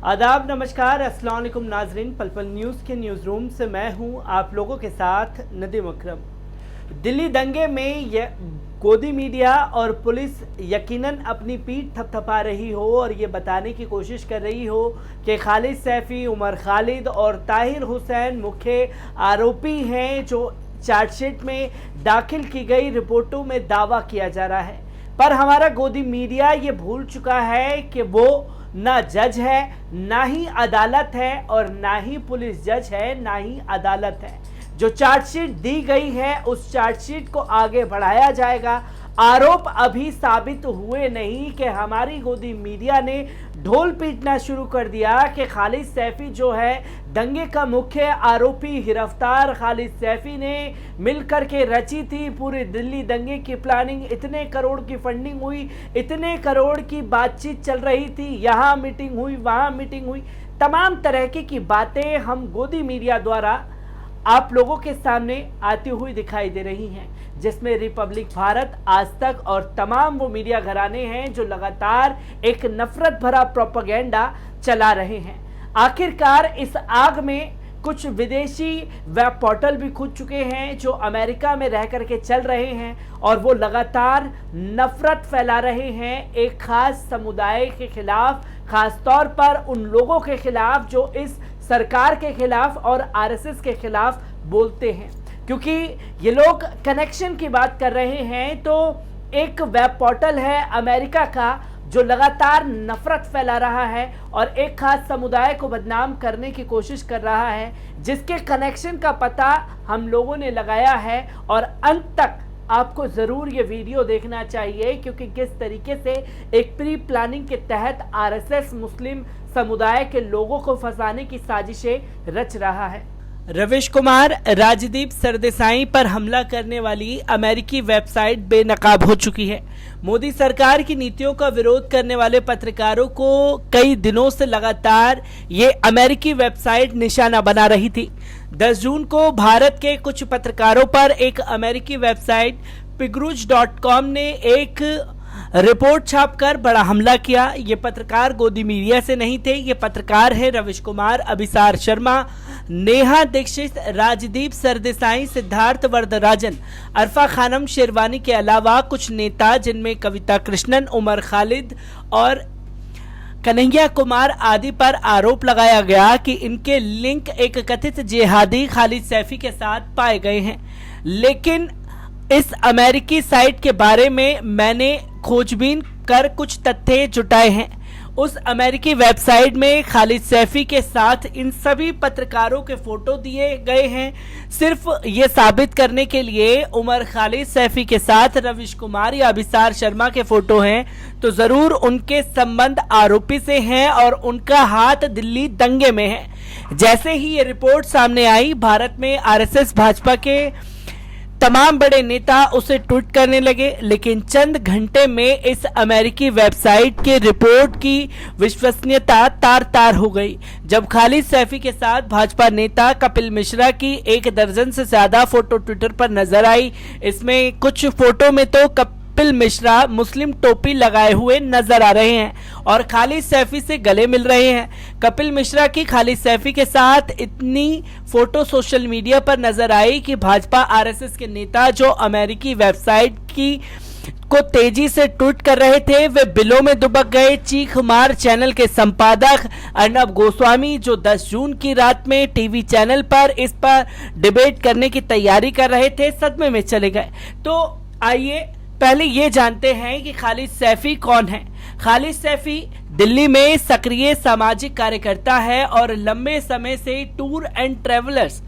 आदाब, नमस्कार, अस्सलाम वालेकुम नाजरीन। पल पल न्यूज़ के न्यूज़ रूम से मैं हूं आप लोगों के साथ नदीम अकरम। दिल्ली दंगे में गोदी मीडिया और पुलिस यकीनन अपनी पीठ थपथपा रही हो और ये बताने की कोशिश कर रही हो कि खालिद सैफी, उमर खालिद और ताहिर हुसैन मुख्य आरोपी हैं, जो चार्जशीट में दाखिल की गई रिपोर्टों में दावा किया जा रहा है। पर हमारा गोदी मीडिया ये भूल चुका है कि वो ना जज है, ना ही अदालत है और ना ही पुलिस जज है, ना ही अदालत है। जो चार्जशीट दी गई है उस चार्जशीट को आगे बढ़ाया जाएगा। आरोप अभी साबित हुए नहीं कि हमारी गोदी मीडिया ने ढोल पीटना शुरू कर दिया कि खालिद सैफी जो है दंगे का मुख्य आरोपी, गिरफ्तार खालिद सैफी ने मिलकर के रची थी पूरी दिल्ली दंगे की प्लानिंग। इतने करोड़ की फंडिंग हुई, इतने करोड़ की बातचीत चल रही थी, यहाँ मीटिंग हुई, वहाँ मीटिंग हुई, तमाम तरह की बातें हम गोदी मीडिया द्वारा आप लोगों के सामने आती हुई दिखाई दे रही हैं, जिसमें रिपब्लिक भारत, आज तक और तमाम वो मीडिया घराने हैं जो लगातार एक नफरत भरा प्रोपेगेंडा चला रहे हैं। आखिरकार इस आग में कुछ विदेशी वेब पोर्टल भी खुद चुके हैं जो अमेरिका में रह करके चल रहे हैं और वो लगातार नफरत फैला रहे हैं एक खास समुदाय के खिलाफ, खास तौर पर उन लोगों के खिलाफ जो इस सरकार के खिलाफ और आरएसएस के खिलाफ बोलते हैं। क्योंकि ये लोग कनेक्शन की बात कर रहे हैं, तो एक वेब पोर्टल है अमेरिका का जो लगातार नफरत फैला रहा है और एक खास समुदाय को बदनाम करने की कोशिश कर रहा है, जिसके कनेक्शन का पता हम लोगों ने लगाया है। और अंत तक आपको ज़रूर ये वीडियो देखना चाहिए, क्योंकि किस तरीके से एक प्री प्लानिंग के तहत आरएसएस मुस्लिम समुदाय के लोगों को फंसाने की साजिशें रच रहा है। रविश कुमार, राजदीप सरदेसाई पर हमला करने वाली अमेरिकी वेबसाइट बेनकाब हो चुकी है। मोदी सरकार की नीतियों का विरोध करने वाले पत्रकारों को कई दिनों से लगातार ये अमेरिकी वेबसाइट निशाना बना रही थी। 10 जून को भारत के कुछ पत्रकारों पर एक अमेरिकी वेबसाइट पिगरूज.com ने एक रिपोर्ट छापकर बड़ा हमला किया। ये पत्रकार गोदी मीडिया से नहीं थे, ये पत्रकार है रविश कुमार, अभिसार शर्मा, नेहा दीक्षित, राजदीप सरदेसाई, सिद्धार्थ वरदराजन, अरफा खानम शेरवानी के अलावा कुछ नेता जिनमें कविता कृष्णन, उमर खालिद और कन्हैया कुमार आदि पर आरोप लगाया गया कि इनके लिंक एक कथित जिहादी खालिद सैफी के साथ पाए गए हैं। लेकिन इस अमेरिकी साइट के बारे में मैंने खोजबीन कर कुछ तथ्य जुटाए हैं। उस अमेरिकी वेबसाइट में खालिद सैफी के साथ इन सभी पत्रकारों के फोटो दिए गए हैं, सिर्फ ये साबित करने के लिए उमर खालिद सैफी के साथ रविश कुमार या अभिसार शर्मा के फोटो हैं, तो जरूर उनके संबंध आरोपी से हैं और उनका हाथ दिल्ली दंगे में है। जैसे ही ये रिपोर्ट सामने आई, भारत में आरएसएस भाजपा के तमाम बड़े नेता उसे ट्वीट करने लगे, लेकिन चंद घंटे में इस अमेरिकी वेबसाइट के रिपोर्ट की विश्वसनीयता तार तार हो गई। जब खालिद सैफी के साथ भाजपा नेता कपिल मिश्रा की 1 दर्जन से ज्यादा फोटो ट्विटर पर नजर आई, इसमें कुछ फोटो में तो कपिल मिश्रा मुस्लिम टोपी लगाए हुए नजर आ रहे हैं और खालिद सैफी से गले मिल रहे हैं। कपिल मिश्रा की खालिद सैफी के साथ इतनी फोटो सोशल मीडिया पर नजर आई कि भाजपा आरएसएस के नेता जो अमेरिकी वेबसाइट की को तेजी से ट्वीट कर रहे थे, वे बिलों में दुबक गए। चीख मार चैनल के संपादक अर्नब गोस्वामी, जो 10 जून की रात में टीवी चैनल पर इस पर डिबेट करने की तैयारी कर रहे थे, सदमे में चले गए। तो आइए पहले ये जानते हैं कि खालिद सैफी कौन है। खालिद सैफी दिल्ली में सक्रिय सामाजिक कार्यकर्ता है और लंबे समय से टूर एंड ट्रेवलर्स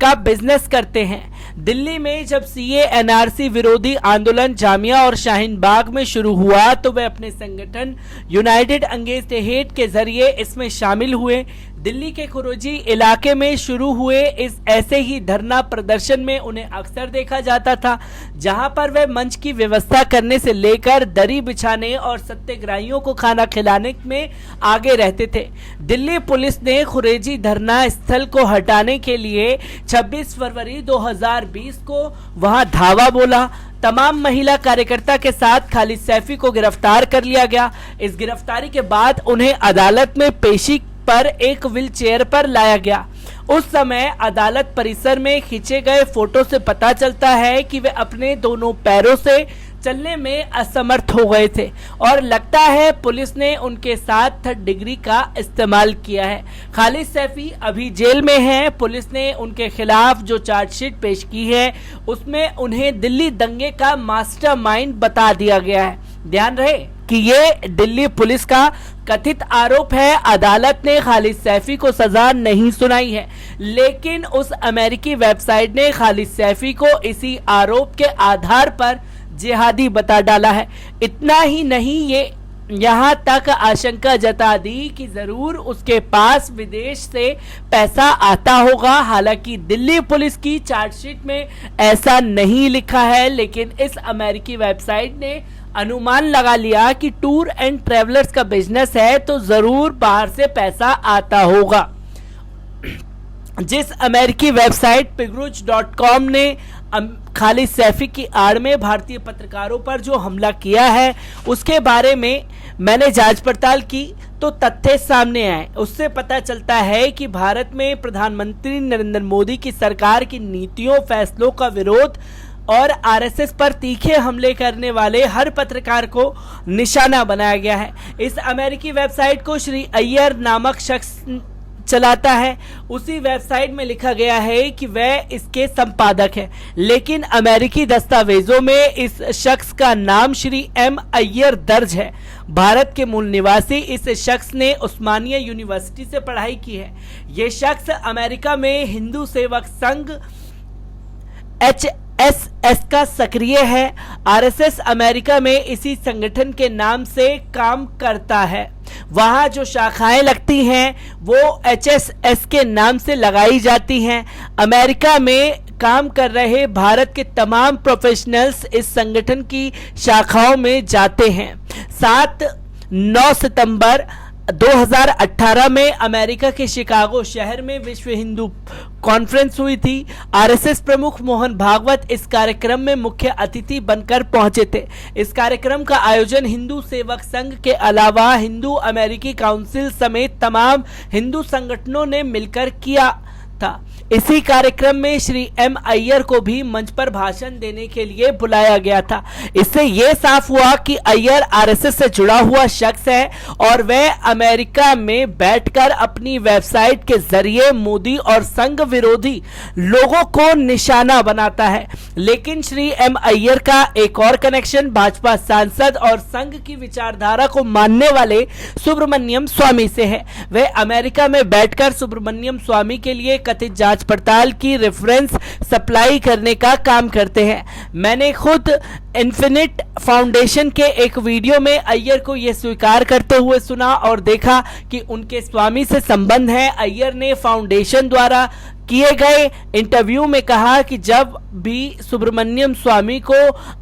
का बिजनेस करते हैं। दिल्ली में जब सीए एनआरसी विरोधी आंदोलन जामिया और शाहीन बाग में शुरू हुआ, तो वे अपने संगठन यूनाइटेड अगेंस्ट हेट के जरिए इसमें शामिल हुए। दिल्ली के खुरोजी इलाके में शुरू हुए इस ऐसे ही धरना प्रदर्शन में उन्हें अक्सर देखा जाता था, जहां पर वे मंच की व्यवस्था करने से लेकर दरी बिछाने और सत्याग्रहियों को खाना खिलाने में आगे रहते थे। दिल्ली पुलिस ने खुरेजी धरना स्थल को हटाने के लिए 26 फरवरी 2020 को वहां धावा बोला। तमाम महिला कार्यकर्ता के साथ खालिद सैफी को गिरफ्तार कर लिया गया। इस गिरफ्तारी के बाद उन्हें अदालत में पेशी पर एक व्हीलचेयर पर लाया गया। उस समय अदालत परिसर में खींचे गए फोटो से पता चलता है कि वे अपने दोनों पैरों से चलने में असमर्थ हो गए थे और लगता है पुलिस ने उनके साथ थर्ड डिग्री का इस्तेमाल किया है। खालिद सैफी अभी जेल में हैं। पुलिस ने उनके खिलाफ जो चार्जशीट पेश की है उसमें उन्हें दिल्ली दंगे का मास्टरमाइंड बता दिया गया है। ध्यान रहे कि ये दिल्ली पुलिस का कथित आरोप है। अदालत ने खालिद सैफी को सजा नहीं सुनाई है, लेकिन उस अमेरिकी वेबसाइट ने खालिद सैफी को इसी आरोप के आधार पर जिहादी बता डाला है। इतना ही नहीं, ये यहाँ तक आशंका जता दी कि जरूर उसके पास विदेश से पैसा आता होगा। हालांकि दिल्ली पुलिस की चार्जशीट में ऐसा नहीं लिखा है, लेकिन इस अमेरिकी वेबसाइट ने अनुमान लगा लिया कि टूर एंड ट्रेवलर्स का बिजनेस है तो जरूर बाहर से पैसा आता होगा। जिस अमेरिकी वेबसाइट पिगरुज.com ने खालिद सैफी की आड़ में भारतीय पत्रकारों पर जो हमला किया है उसके बारे में मैंने जांच पड़ताल की तो तथ्य सामने आए। उससे पता चलता है कि भारत में प्रधानमंत्री नरेंद्र मोदी की सरकार की नीतियों, फैसलों का विरोध और आरएसएस पर तीखे हमले करने वाले हर पत्रकार को निशाना बनाया गया है। इस अमेरिकी वेबसाइट को श्री अय्यर नामक शख्स चलाता है। उसी वेबसाइट में लिखा गया है कि वह इसके संपादक है, लेकिन अमेरिकी दस्तावेजों में इस शख्स का नाम श्री एम अय्यर दर्ज है। भारत के मूल निवासी इस शख्स ने उस्मानिया यूनिवर्सिटी से पढ़ाई की है। ये शख्स अमेरिका में हिंदू सेवक संघ HSS का सक्रिय है। आरएसएस अमेरिका में इसी संगठन के नाम से काम करता है। वहां जो शाखाएं लगती हैं वो HSS के नाम से लगाई जाती हैं। अमेरिका में काम कर रहे भारत के तमाम प्रोफेशनल्स इस संगठन की शाखाओं में जाते हैं। 7-9 सितंबर 2018 में अमेरिका के शिकागो शहर में विश्व हिंदू कॉन्फ्रेंस हुई थी। आरएसएस प्रमुख मोहन भागवत इस कार्यक्रम में मुख्य अतिथि बनकर पहुंचे थे। इस कार्यक्रम का आयोजन हिंदू सेवक संघ के अलावा हिंदू अमेरिकी काउंसिल समेत तमाम हिंदू संगठनों ने मिलकर किया था। इसी कार्यक्रम में श्री एम अय्यर को भी मंच पर भाषण देने के लिए बुलाया गया था। इससे यह साफ हुआ कि अय्यर आरएसएस से जुड़ा हुआ शख्स है और वह अमेरिका में बैठकर अपनी वेबसाइट के जरिए मोदी और संघ विरोधी लोगों को निशाना बनाता है। लेकिन श्री एम अय्यर का एक और कनेक्शन भाजपा सांसद और संघ की विचारधारा को मानने वाले सुब्रमण्यम स्वामी से है। वह अमेरिका में बैठकर सुब्रमण्यम स्वामी के लिए कथित जांच पड़ताल की रेफरेंस सप्लाई करने का काम करते हैं। मैंने खुद इन्फिनिट फाउंडेशन के एक वीडियो में अय्यर को यह स्वीकार करते हुए सुना और देखा कि उनके स्वामी से संबंध है। अय्यर ने फाउंडेशन द्वारा किए गए इंटरव्यू में कहा कि जब भी सुब्रमण्यम स्वामी को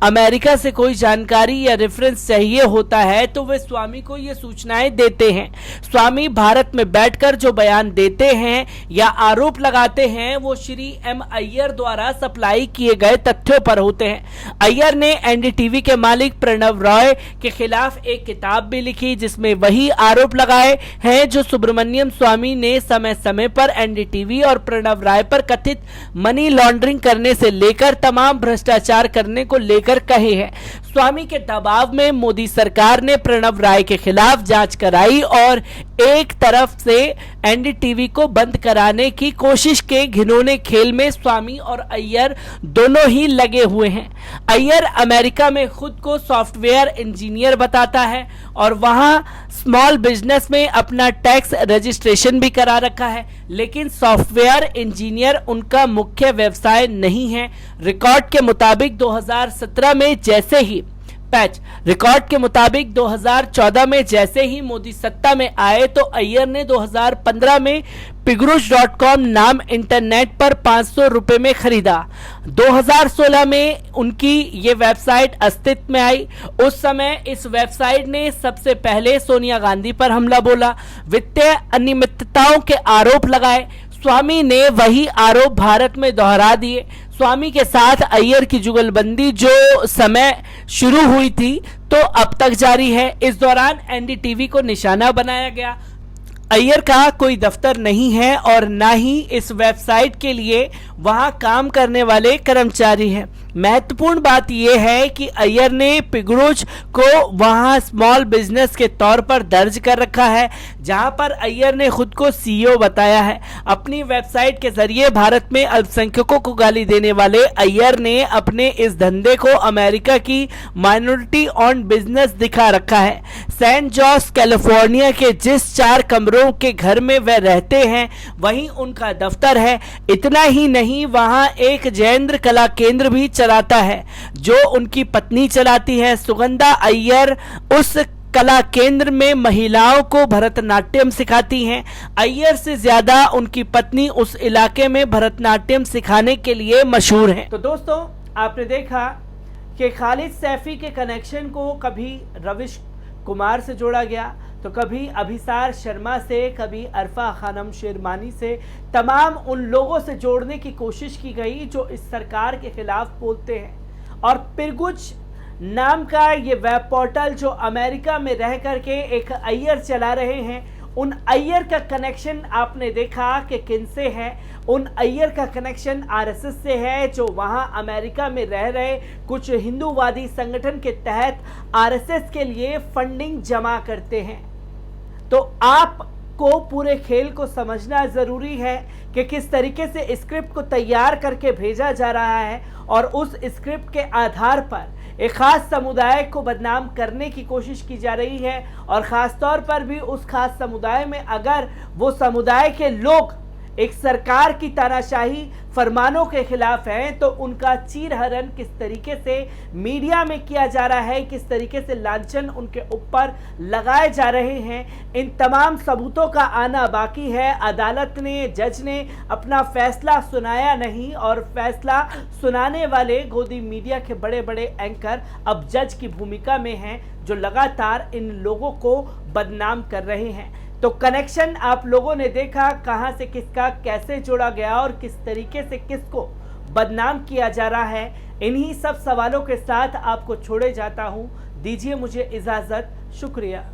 अमेरिका से कोई जानकारी या रेफरेंस चाहिए होता है तो वे स्वामी को ये सूचनाएं देते हैं। स्वामी भारत में बैठकर जो बयान देते हैं या आरोप लगाते हैं वो श्री एम अय्यर द्वारा सप्लाई किए गए तथ्यों पर होते हैं। अय्यर ने एनडीटीवी के मालिक प्रणव रॉय के खिलाफ एक किताब भी लिखी जिसमें वही आरोप लगाए हैं जो सुब्रमण्यम स्वामी ने समय समय पर एनडीटीवी और प्रणव राय पर कथित मनी लॉन्ड्रिंग करने से लेकर तमाम भ्रष्टाचार करने को लेकर कहे हैं। स्वामी के दबाव में मोदी सरकार ने प्रणव राय के खिलाफ जांच कराई और एक तरफ से एनडीटीवी को बंद कराने की कोशिश के घिनौने खेल में स्वामी और अय्यर दोनों ही लगे हुए हैं। अय्यर अमेरिका में खुद को सॉफ्टवेयर इंजीनियर बताता है और वहां स्मॉल बिजनेस में अपना टैक्स रजिस्ट्रेशन भी करा रखा है, लेकिन सॉफ्टवेयर इंजीनियर उनका मुख्य व्यवसाय नहीं है। रिकॉर्ड के मुताबिक 2017 में जैसे ही रिकॉर्ड के मुताबिक 2014 में जैसे ही मोदी सत्ता में आए तो अय्यर ने 2015 में पिगरुज.com नाम इंटरनेट पर 500 रुपए में खरीदा। 2016 में उनकी ये वेबसाइट अस्तित्व में आई। उस समय इस वेबसाइट ने सबसे पहले सोनिया गांधी पर हमला बोला, वित्तीय अनियमितताओं के आरोप लगाए। स्वामी ने वही आरोप भारत में दोहरा दिए। स्वामी के साथ अय्यर की जुगलबंदी जो समय शुरू हुई थी तो अब तक जारी है। इस दौरान एनडीटीवी को निशाना बनाया गया। अय्यर का कोई दफ्तर नहीं है और ना ही इस वेबसाइट के लिए वहां काम करने वाले कर्मचारी हैं। महत्वपूर्ण बात यह है कि अय्यर ने पिगरोज को वहां स्मॉल बिजनेस के तौर पर दर्ज कर रखा है, जहां पर अय्यर ने खुद को सीईओ बताया है। अपनी वेबसाइट के जरिए भारत में अल्पसंख्यकों को गाली देने वाले अय्यर ने अपने इस धंधे को अमेरिका की माइनॉरिटी ऑन बिजनेस दिखा रखा है। सैन जोस कैलिफोर्निया के जिस 4 कमरों के घर में वह रहते हैं वहीं उनका दफ्तर है। इतना ही नहीं, वहां एक जयेंद्र कला केंद्र भी चलाता है जो उनकी पत्नी चलाती है। सुगंधा अय्यर उस कला केंद्र में महिलाओं को भरतनाट्यम सिखाती हैं। अय्यर से ज्यादा उनकी पत्नी उस इलाके में भरतनाट्यम सिखाने के लिए मशहूर हैं। तो दोस्तों, आपने देखा कि खालिद सैफी के कनेक्शन को कभी रविश कुमार से जोड़ा गया, तो कभी अभिसार शर्मा से, कभी अरफा खानम शेरमानी से, तमाम उन लोगों से जोड़ने की कोशिश की गई जो इस सरकार के खिलाफ बोलते हैं। और पिरगुज नाम का ये वेब पोर्टल जो अमेरिका में रह करके एक अय्यर चला रहे हैं, उन अय्यर का कनेक्शन आपने देखा कि किनसे है। उन अय्यर का कनेक्शन आरएसएस से है, जो वहां अमेरिका में रह रहे कुछ हिंदूवादी संगठन के तहत आरएसएस के लिए फंडिंग जमा करते हैं। तो आपको पूरे खेल को समझना जरूरी है कि किस तरीके से स्क्रिप्ट को तैयार करके भेजा जा रहा है और उस स्क्रिप्ट के आधार पर एक खास समुदाय को बदनाम करने की कोशिश की जा रही है। और ख़ास तौर पर भी उस खास समुदाय में अगर वो समुदाय के लोग एक सरकार की तानाशाही फरमानों के खिलाफ हैं, तो उनका चीरहरण किस तरीके से मीडिया में किया जा रहा है, किस तरीके से लांछन उनके ऊपर लगाए जा रहे हैं, इन तमाम सबूतों का आना बाकी है। अदालत ने, जज ने अपना फैसला सुनाया नहीं और फैसला सुनाने वाले गोदी मीडिया के बड़े बड़े एंकर अब जज की भूमिका में हैं, जो लगातार इन लोगों को बदनाम कर रहे हैं। तो कनेक्शन आप लोगों ने देखा, कहां से किसका कैसे जोड़ा गया और किस तरीके से किसको बदनाम किया जा रहा है। इन्हीं सब सवालों के साथ आपको छोड़े जाता हूं। दीजिए मुझे इजाजत। शुक्रिया।